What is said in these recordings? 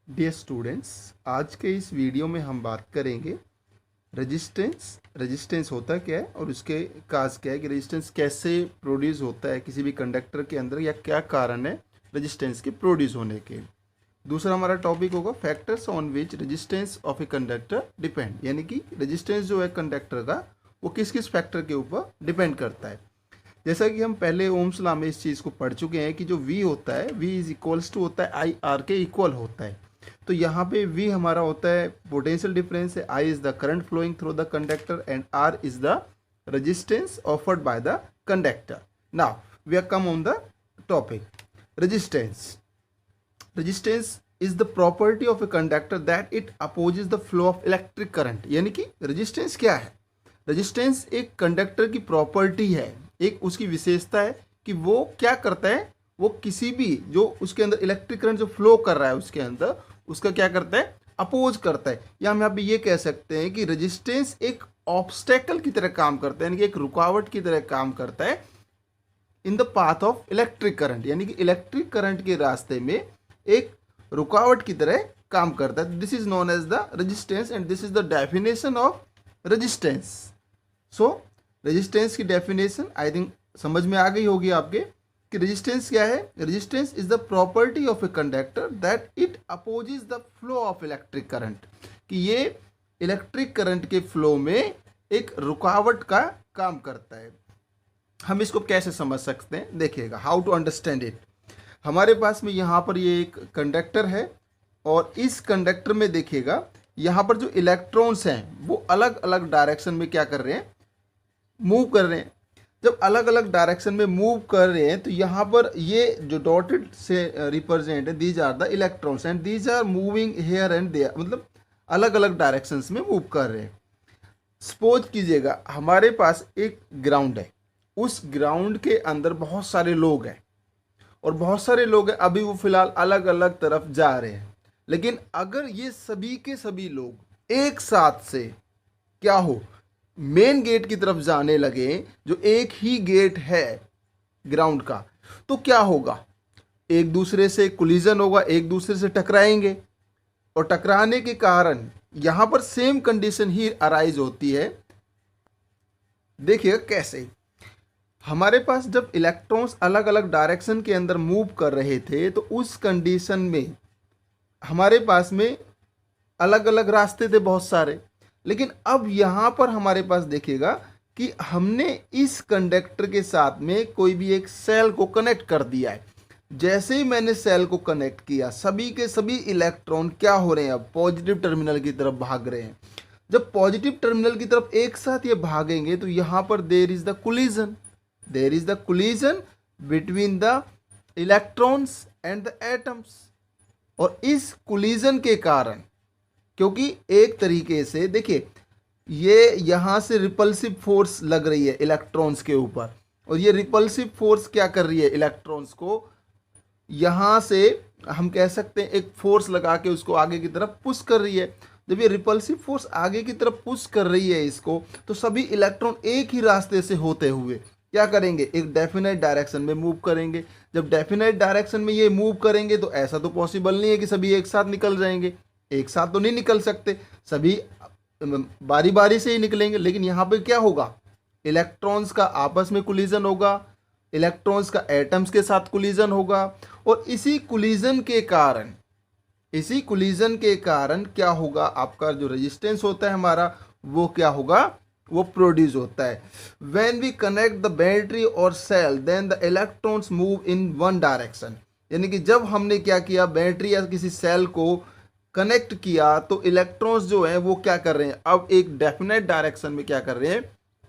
Dear students, आज के इस वीडियो में हम बात करेंगे रेजिस्टेंस होता क्या है और उसके काज क्या है कि रेजिस्टेंस कैसे प्रोड्यूस होता है किसी भी कंडक्टर के अंदर, या क्या कारण है रेजिस्टेंस के प्रोड्यूस होने के। दूसरा हमारा टॉपिक होगा factors on which resistance of a conductor depend, यानी कि रेजिस्टेंस जो है कंडक्टर का वो किस किस फैक्टर के ऊपर डिपेंड करता है। जैसा कि हम पहले ओम्स लॉ में इस चीज़ को पढ़ चुके हैं कि जो V होता है V इज इक्वल्स टू होता है आई आर के इक्वल होता है। तो यहाँ पे V हमारा होता है पोटेंशियल डिफरेंस है, I is the current flowing through the conductor and R is the resistance offered by the conductor. Now we are come on the topic resistance. Resistance is the property of a conductor that it opposes the flow of electric current. यानी कि resistance क्या है? Resistance एक conductor की property है, एक उसकी विशेषता है कि वो क्या करता है, वो किसी भी जो उसके अंदर इलेक्ट्रिक करंट जो फ्लो कर रहा है उसके अंदर उसका क्या करता है, अपोज करता है। या हम यहाँ पे ये कह सकते हैं कि रेजिस्टेंस एक ऑब्स्टेकल की तरह काम करता है, यानी कि एक रुकावट की तरह काम करता है in the path of electric current, यानी कि इलेक्ट्रिक करंट के रास्ते में एक रुकावट की तरह काम करता है। This is known as the resistance and this is the definition of resistance. So resistance की डेफिनेशन आई थिंक समझ में आ गई होगी आपके कि रेजिस्टेंस क्या है। Resistance is the property of a conductor that it opposes the flow of electric current, कि ये इलेक्ट्रिक करंट के फ्लो में एक रुकावट का काम करता है। हम इसको कैसे समझ सकते हैं, देखिएगा हाउ टू अंडरस्टैंड इट। हमारे पास में यहाँ पर ये एक कंडक्टर है और इस कंडक्टर में देखिएगा यहाँ पर जो इलेक्ट्रॉन्स हैं वो अलग अलग डायरेक्शन में क्या कर रहे हैं, मूव कर रहे हैं। जब अलग अलग डायरेक्शन में मूव कर रहे हैं तो यहाँ पर ये जो डॉटेड से रिप्रेजेंट है, these are the electrons and these are moving here and there, मतलब अलग अलग डायरेक्शंस में मूव कर रहे हैं। सपोज कीजिएगा हमारे पास एक ग्राउंड है, उस ग्राउंड के अंदर बहुत सारे लोग हैं और बहुत सारे लोग हैं, अभी वो फिलहाल अलग अलग तरफ जा रहे हैं। लेकिन अगर ये सभी के सभी लोग एक साथ से क्या हो, मेन गेट की तरफ जाने लगे, जो एक ही गेट है ग्राउंड का, तो क्या होगा, एक दूसरे से कोलिजन होगा, एक दूसरे से टकराएंगे और टकराने के कारण यहां पर सेम कंडीशन ही अराइज होती है। देखिएगा कैसे, हमारे पास जब इलेक्ट्रॉन्स अलग अलग डायरेक्शन के अंदर मूव कर रहे थे तो उस कंडीशन में हमारे पास में अलग अलग रास्ते थे बहुत सारे। लेकिन अब यहाँ पर हमारे पास देखिएगा कि हमने इस कंडक्टर के साथ में कोई भी एक सेल को कनेक्ट कर दिया है। जैसे ही मैंने सेल को कनेक्ट किया, सभी के सभी इलेक्ट्रॉन क्या हो रहे हैं, अब पॉजिटिव टर्मिनल की तरफ भाग रहे हैं। जब पॉजिटिव टर्मिनल की तरफ एक साथ ये भागेंगे तो यहाँ पर there is the collision between the electrons and the atoms. और इस कोलिजन के कारण, क्योंकि एक तरीके से देखिए ये यहाँ से रिपल्सिव फोर्स लग रही है इलेक्ट्रॉन्स के ऊपर, और ये रिपल्सिव फोर्स क्या कर रही है, इलेक्ट्रॉन्स को यहाँ से हम कह सकते हैं एक फोर्स लगा के उसको आगे की तरफ पुश कर रही है। जब ये रिपल्सिव फोर्स आगे की तरफ पुश कर रही है इसको, तो सभी इलेक्ट्रॉन एक ही रास्ते से होते हुए क्या करेंगे, एक डेफिनेट डायरेक्शन में मूव करेंगे। जब डेफिनेट डायरेक्शन में ये मूव करेंगे तो ऐसा तो पॉसिबल नहीं है कि सभी एक साथ निकल जाएंगे, एक साथ तो नहीं निकल सकते, सभी बारी बारी से ही निकलेंगे। लेकिन यहाँ पे क्या होगा, इलेक्ट्रॉन्स का आपस में कोलिजन होगा, इलेक्ट्रॉन्स का एटम्स के साथ कोलिजन होगा, और इसी कोलिजन के कारण क्या होगा, आपका जो रेजिस्टेंस होता है हमारा वो क्या होगा, वो प्रोड्यूस होता है। When we connect the battery और cell then the electrons move in one direction, यानी कि जब हमने क्या किया, बैटरी या किसी सेल को कनेक्ट किया तो इलेक्ट्रॉन्स जो हैं वो क्या कर रहे हैं, अब एक डेफिनेट डायरेक्शन में क्या कर रहे हैं,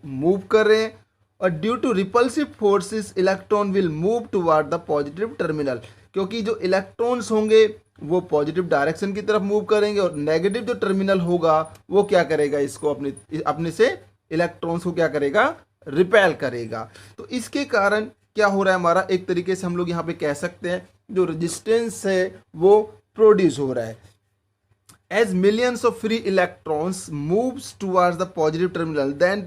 मूव कर रहे हैं। और due to repulsive forces electron will move toward the positive terminal, क्योंकि जो इलेक्ट्रॉन्स होंगे वो पॉजिटिव डायरेक्शन की तरफ मूव करेंगे और नेगेटिव जो टर्मिनल होगा वो क्या करेगा, इसको अपने से इलेक्ट्रॉन्स को क्या करेगा, रिपेल करेगा। तो इसके कारण क्या हो रहा है हमारा, एक तरीके से हम लोग यहाँ पे कह सकते हैं जो रेजिस्टेंस है वो प्रोड्यूस हो रहा है। As millions of free electrons moves towards the positive terminal then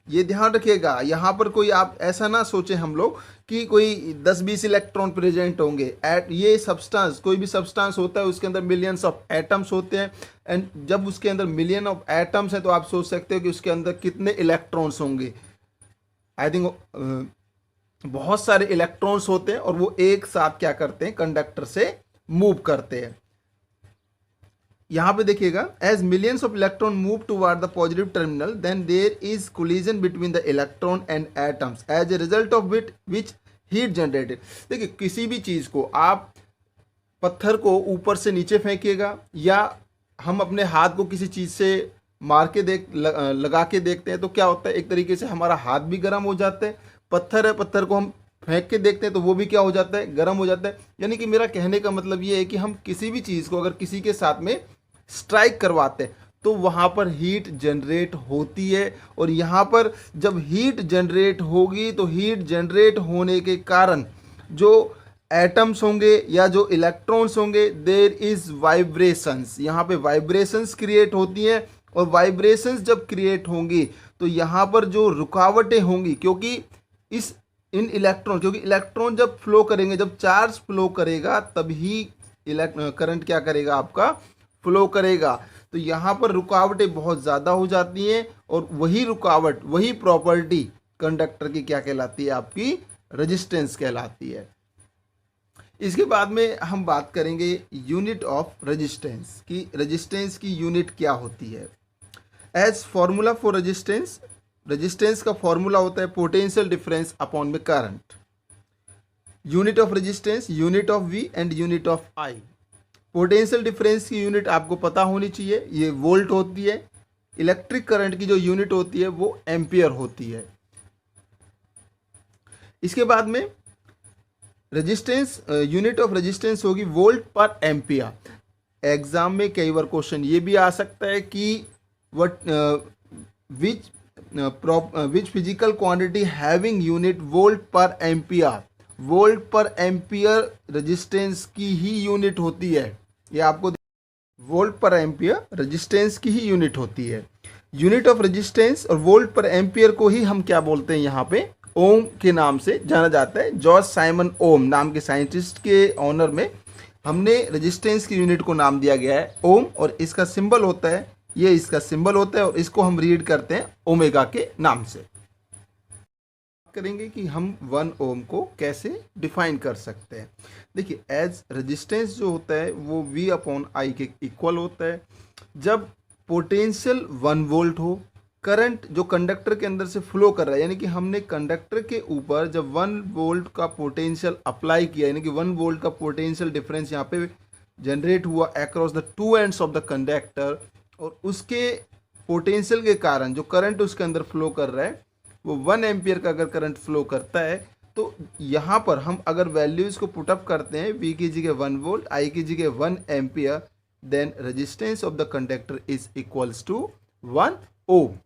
ये ध्यान रखिएगा, यहाँ पर कोई आप ऐसा ना सोचे हम लोग कि कोई 10-20 इलेक्ट्रॉन प्रेजेंट होंगे। एट ये सब्सटेंस, कोई भी सब्सटेंस होता है उसके अंदर मिलियंस ऑफ एटम्स होते हैं, एंड जब उसके अंदर मिलियन ऑफ एटम्स हैं तो आप सोच सकते हो कि उसके अंदर कितने इलेक्ट्रॉन्स होंगे। आई थिंक बहुत सारे इलेक्ट्रॉन्स होते हैं और वो एक साथ क्या करते हैं, कंडक्टर से मूव करते हैं। यहाँ पे देखिएगा, as millions of electron move toward the positive terminal then there is collision between the electron and atoms as a result of which heat generated. देखिए किसी भी चीज को आप पत्थर को ऊपर से नीचे फेंकिएगा या हम अपने हाथ को किसी चीज से मार के लगा के देखते हैं तो क्या होता है, एक तरीके से हमारा हाथ भी गर्म हो जाता है। पत्थर है, पत्थर को हम फेंक के देखते हैं तो वो भी क्या हो जाता है, गर्म हो जाता है। यानी कि मेरा कहने का मतलब ये है कि हम किसी भी चीज़ को अगर किसी के साथ में स्ट्राइक करवाते हैं तो वहाँ पर हीट जनरेट होती है, और यहाँ पर जब हीट जनरेट होगी तो हीट जनरेट होने के कारण जो एटम्स होंगे या जो इलेक्ट्रॉन्स होंगे, देयर इज वाइब्रेशंस, यहाँ पे वाइब्रेशंस क्रिएट होती हैं। और वाइब्रेशंस जब क्रिएट होंगी तो यहाँ पर जो रुकावटें होंगी, क्योंकि क्योंकि इलेक्ट्रॉन जब फ्लो करेंगे, जब चार्ज फ्लो करेगा तभी करंट क्या करेगा, आपका फ्लो करेगा। तो यहाँ पर रुकावटें बहुत ज़्यादा हो जाती हैं, और वही रुकावट, वही प्रॉपर्टी कंडक्टर की क्या कहलाती है, आपकी रेजिस्टेंस कहलाती है। इसके बाद में हम बात करेंगे यूनिट ऑफ रेजिस्टेंस की, रेजिस्टेंस की यूनिट क्या होती है। As formula for resistance, resistance का फॉर्मूला होता है पोटेंशियल डिफरेंस अपॉन में current. Unit of resistance, unit of V and unit of I. Potential difference की यूनिट आपको पता होनी चाहिए, ये वोल्ट होती है। इलेक्ट्रिक करंट की जो यूनिट होती है वो एम्पियर होती है। इसके बाद में रेजिस्टेंस, यूनिट ऑफ रेजिस्टेंस होगी वोल्ट पर एम्पियर। एग्जाम में कई बार क्वेश्चन ये भी आ सकता है कि which physical quantity having unit volt पर एम्पियर। वोल्ट पर एम्पियर रेजिस्टेंस की ही यूनिट होती है, ये आपको वोल्ट पर एम्पियर रेजिस्टेंस की ही यूनिट होती है। यूनिट ऑफ रेजिस्टेंस और वोल्ट पर एम्पियर को ही हम क्या बोलते हैं, यहाँ पे ओम के नाम से जाना जाता है। जॉर्ज साइमन ओम नाम के साइंटिस्ट के ऑनर में हमने रेजिस्टेंस की यूनिट को नाम दिया गया है ओम, और इसका सिंबल होता है, ये इसका सिंबल होता है, और इसको हम रीड करते हैं ओमेगा के नाम से। करेंगे कि हम 1 ओम को कैसे डिफाइन कर सकते हैं। देखिए एज रेजिस्टेंस जो होता है वो V अपॉन आई के इक्वल होता है। जब पोटेंशियल 1 वोल्ट हो, करंट जो कंडक्टर के अंदर से फ्लो कर रहा है, यानी कि हमने कंडक्टर के ऊपर जब 1 वोल्ट का पोटेंशियल अप्लाई किया, यानी कि 1 वोल्ट का पोटेंशियल डिफरेंस यहाँ पे जनरेट हुआ across the two ends of the conductor, और उसके पोटेंशियल के कारण जो करंट उसके अंदर फ्लो कर रहा है वो 1 एम्पियर का अगर करंट फ्लो करता है, तो यहाँ पर हम अगर वैल्यूज़ को पुटअप करते हैं, V की जगह 1 वोल्ट, I की जगह 1 ampere, then resistance of the conductor is equals to 1 ohm.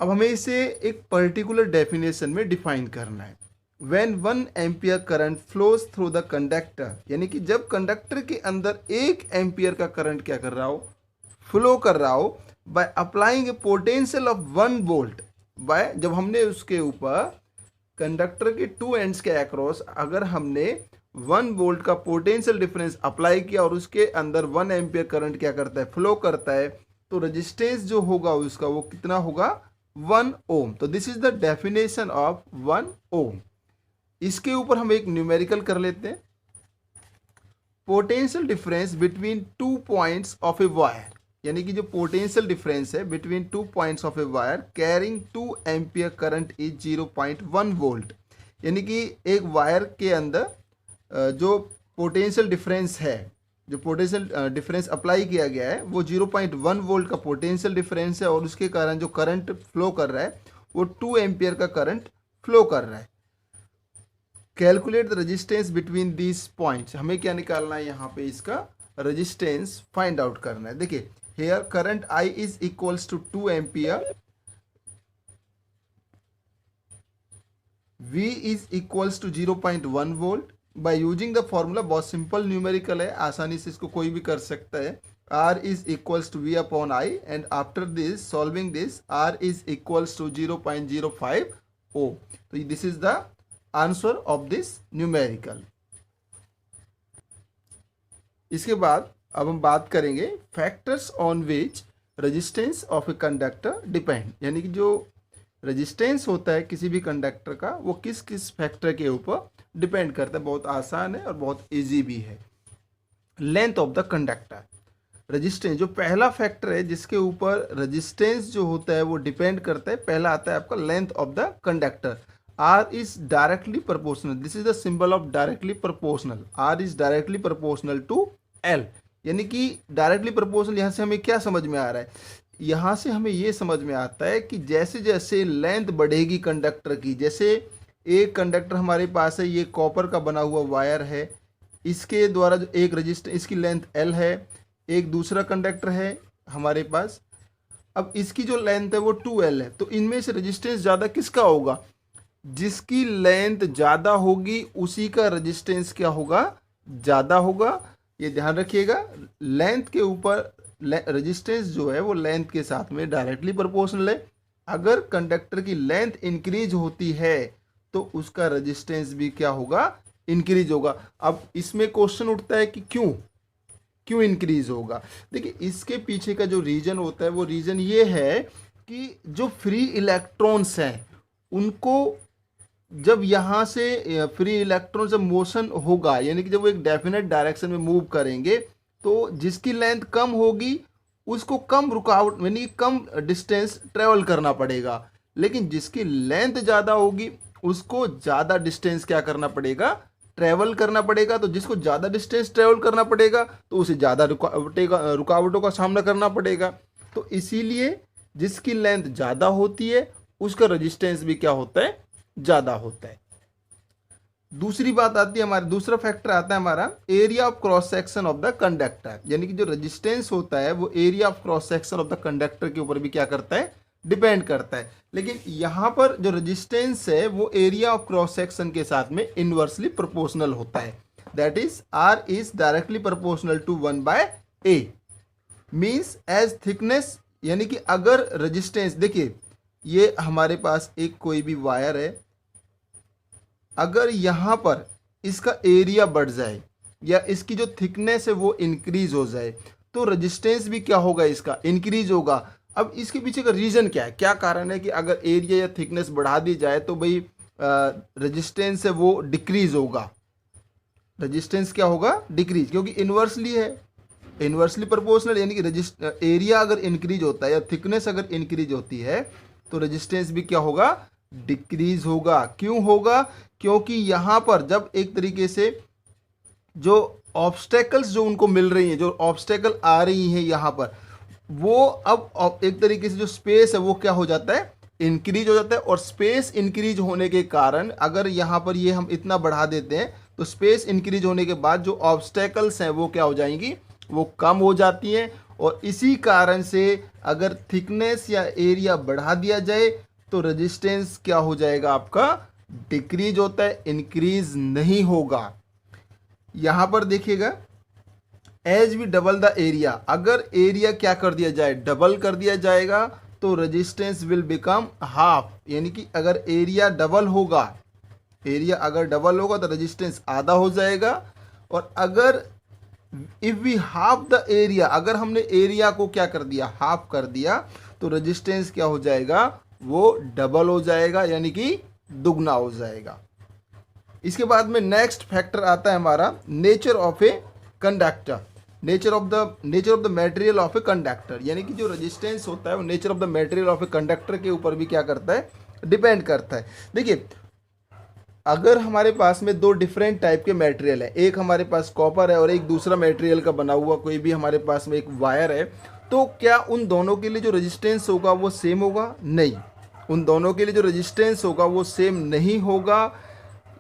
अब हमें इसे एक पर्टिकुलर डेफिनेशन में डिफाइन करना है। When 1 ampere current flows through the conductor, यानी कि जब कंडक्टर के अंदर 1 एम्पियर का करंट क्या कर रहा हो, फ्लो कर रहा हो, by applying a potential of 1 volt, by जब हमने उसके ऊपर कंडक्टर के 2 एंड्स के अक्रॉस अगर हमने 1 वोल्ट का पोटेंशियल डिफरेंस अप्लाई किया और उसके अंदर 1 एम्पियर करंट क्या करता है, फ्लो करता है, तो रेजिस्टेंस जो होगा उसका वो कितना होगा, 1 ओम। तो this is the definition of 1 ओम। इसके ऊपर हम एक न्यूमेरिकल कर लेते हैं। Potential difference between 2 points of a wire, यानी कि जो पोटेंशियल डिफरेंस है between 2 points of a wire carrying 2 ampere current is 0.1 volt. यानी कि एक वायर के अंदर जो पोटेंशियल डिफरेंस है, जो पोटेंशियल डिफरेंस अप्लाई किया गया है वो 0.1 वोल्ट का पोटेंशियल डिफरेंस है, और उसके कारण जो करंट फ्लो कर रहा है वो 2 एम्पियर का करंट फ्लो कर रहा है। Calculate the resistance between these points, हमें क्या निकालना है, यहाँ पे इसका रेजिस्टेंस फाइंड आउट करना है। देखिए here current I is equals to 2 ampere, V is equals to 0.1 volt। by using the formula, बहुत सिंपल न्यूमेरिकल है, आसानी से इसको कोई भी कर सकता है। R is equals to V upon I, and after this solving this R is equals to 0.05 O. So this is the answer of this numerical. इसके बाद अब हम बात करेंगे factors on which resistance of a conductor depend, यानी कि जो resistance होता है किसी भी कंडक्टर का वो किस किस फैक्टर के ऊपर डिपेंड करता है। बहुत आसान है और बहुत इजी भी है। Length of the conductor, resistance जो पहला फैक्टर है जिसके ऊपर रेजिस्टेंस जो होता है वो डिपेंड करता है, पहला आता है आपका length of the conductor. R is directly proportional, this is the symbol of directly proportional. R is directly proportional to L, यानी कि डायरेक्टली प्रोपोर्शनल। यहाँ से हमें क्या समझ में आ रहा है, यहाँ से हमें ये समझ में आता है कि जैसे जैसे लेंथ बढ़ेगी कंडक्टर की, जैसे एक कंडक्टर हमारे पास है, ये कॉपर का बना हुआ वायर है, इसके द्वारा जो एक रजिस्टर, इसकी लेंथ एल है, एक दूसरा कंडक्टर है हमारे पास, अब इसकी जो लेंथ है वो 2L है। तो इनमें से रेजिस्टेंस ज़्यादा किसका होगा, जिसकी लेंथ ज़्यादा होगी उसी का रेजिस्टेंस क्या होगा, ज़्यादा होगा। ये ध्यान रखिएगा, लेंथ के ऊपर रेजिस्टेंस जो है वो लेंथ के साथ में डायरेक्टली प्रोपोर्शनल है। अगर कंडक्टर की लेंथ इंक्रीज होती है तो उसका रेजिस्टेंस भी क्या होगा, इंक्रीज होगा। अब इसमें क्वेश्चन उठता है कि क्यों इंक्रीज होगा। देखिए इसके पीछे का जो रीजन होता है वो रीजन ये है कि जो फ्री इलेक्ट्रॉन्स हैं उनको जब यहाँ से फ्री इलेक्ट्रॉन जब मोशन होगा, यानी कि जब वो एक डेफिनेट डायरेक्शन में मूव करेंगे, तो जिसकी लेंथ कम होगी उसको कम रुकावट यानी कम डिस्टेंस ट्रेवल करना पड़ेगा, लेकिन जिसकी लेंथ ज़्यादा होगी उसको ज़्यादा डिस्टेंस क्या करना पड़ेगा, ट्रेवल करना पड़ेगा। तो जिसको ज़्यादा डिस्टेंस ट्रेवल करना पड़ेगा तो उसे ज़्यादा रुकावटों का सामना करना पड़ेगा। तो इसीलिए जिसकी लेंथ ज़्यादा होती है उसका रेजिस्टेंस भी क्या होता है, ज़्यादा होता है। दूसरी बात आती है हमारा, दूसरा फैक्टर आता है हमारा area of cross section of the conductor, यानी कि जो रेजिस्टेंस होता है वो area of cross section of the conductor के ऊपर भी क्या करता है, डिपेंड करता है। लेकिन यहाँ पर जो रेजिस्टेंस है वो एरिया ऑफ क्रॉस सेक्शन के साथ में इनवर्सली प्रोपोर्शनल होता है। That is R is directly proportional to 1/a, means as thickness, यानी कि अगर रेजिस्टेंस, देखिए ये हमारे पास एक कोई भी वायर है, अगर यहाँ पर इसका एरिया बढ़ जाए या इसकी जो थिकनेस है वो इंक्रीज हो जाए तो रेजिस्टेंस भी क्या होगा, इसका इंक्रीज होगा। अब इसके पीछे का रीजन क्या है, क्या कारण है कि अगर एरिया या थिकनेस बढ़ा दी जाए तो भाई रेजिस्टेंस है वो डिक्रीज होगा, रेजिस्टेंस क्या होगा, डिक्रीज, क्योंकि इन्वर्सली है, इन्वर्सली प्रोपोर्शनल, यानी कि एरिया अगर इंक्रीज होता है या थिकनेस अगर इंक्रीज होती है तो रेजिस्टेंस भी क्या होगा, डिक्रीज होगा। क्यों होगा, क्योंकि यहाँ पर जब एक तरीके से जो ऑब्स्टेकल्स जो उनको मिल रही हैं, जो ऑब्स्टेकल आ रही हैं यहाँ पर, वो अब एक तरीके से जो स्पेस है वो क्या हो जाता है, इंक्रीज हो जाता है। और स्पेस इंक्रीज होने के कारण अगर यहाँ पर ये हम इतना बढ़ा देते हैं तो स्पेस इंक्रीज होने के बाद जो ऑब्स्टेकल्स हैं वो क्या हो जाएंगी, वो कम हो जाती हैं। और इसी कारण से अगर थिकनेस या एरिया बढ़ा दिया जाए तो रेजिस्टेंस क्या हो जाएगा, आपका डिक्रीज होता है, इंक्रीज नहीं होगा। यहां पर देखिएगा as we double the area, अगर एरिया क्या कर दिया जाए, डबल कर दिया जाएगा तो रेजिस्टेंस विल बिकम हाफ, यानी कि अगर एरिया डबल होगा, एरिया अगर डबल होगा तो रेजिस्टेंस आधा हो जाएगा। और अगर if we half the area, अगर हमने एरिया को क्या कर दिया, हाफ कर दिया, तो रेजिस्टेंस क्या हो जाएगा, वो डबल हो जाएगा, यानी कि दुगना हो जाएगा। इसके बाद में नेक्स्ट फैक्टर आता है हमारा nature of a conductor, nature of the material of a conductor, यानी कि जो रेजिस्टेंस होता है वो nature of the material of a conductor के ऊपर भी क्या करता है, डिपेंड करता है। देखिए अगर हमारे पास में दो डिफरेंट टाइप के मटेरियल है, एक हमारे पास कॉपर है और एक दूसरा मटेरियल का बना हुआ कोई भी हमारे पास में एक वायर है, तो क्या उन दोनों के लिए जो रेजिस्टेंस होगा वो सेम होगा, नहीं, उन दोनों के लिए जो रेजिस्टेंस होगा वो सेम नहीं होगा।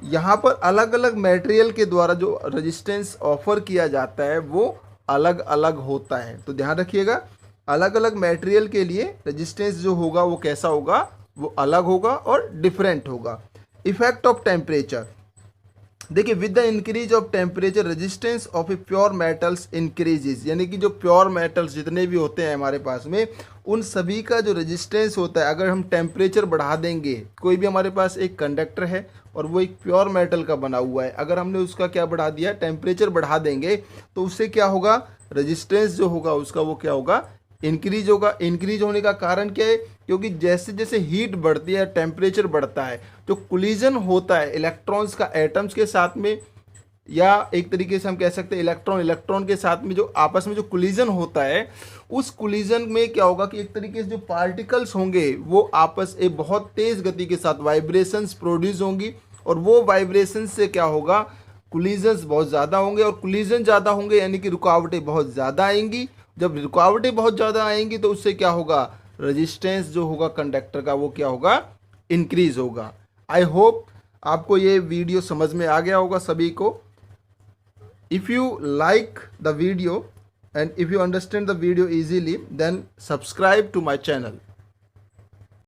यहाँ पर अलग अलग मटेरियल के द्वारा जो रेजिस्टेंस ऑफर किया जाता है वो अलग अलग होता है। तो ध्यान रखिएगा, अलग अलग मटेरियल के लिए रेजिस्टेंस जो होगा वो कैसा होगा, वो अलग होगा और डिफरेंट होगा। इफेक्ट ऑफ टेम्परेचर, देखिए with the increase of temperature resistance of a pure metals increases, यानी कि जो प्योर मेटल्स जितने भी होते हैं हमारे पास में, उन सभी का जो रेजिस्टेंस होता है, अगर हम टेम्परेचर बढ़ा देंगे, कोई भी हमारे पास एक कंडक्टर है और वो एक प्योर मेटल का बना हुआ है, अगर हमने उसका क्या बढ़ा दिया, टेम्परेचर बढ़ा देंगे, तो उससे क्या होगा, रेजिस्टेंस जो होगा उसका वो क्या होगा, इंक्रीज होगा। इंक्रीज होने का कारण क्या है, क्योंकि जैसे जैसे हीट बढ़ती है, टेम्परेचर बढ़ता है, जो कोलिजन होता है इलेक्ट्रॉन्स का एटम्स के साथ में, या एक तरीके से हम कह सकते हैं इलेक्ट्रॉन इलेक्ट्रॉन के साथ में जो आपस में जो कोलिजन होता है, उस कोलिजन में क्या होगा कि एक तरीके से जो पार्टिकल्स होंगे वो आपस एक बहुत तेज गति के साथ वाइब्रेशंस प्रोड्यूस होंगी, और वो वाइब्रेशंस से क्या होगा, कोलिजन्स बहुत ज़्यादा होंगे, और कोलिजन ज़्यादा होंगे यानी कि रुकावटें बहुत ज़्यादा आएंगी। जब रुकावटें बहुत ज़्यादा आएंगी तो उससे क्या होगा, रेजिस्टेंस जो होगा कंडक्टर का वो क्या होगा, इंक्रीज होगा। आई होप आपको ये वीडियो समझ में आ गया होगा सभी को। If you like the video and if you understand the video easily, then subscribe to my channel.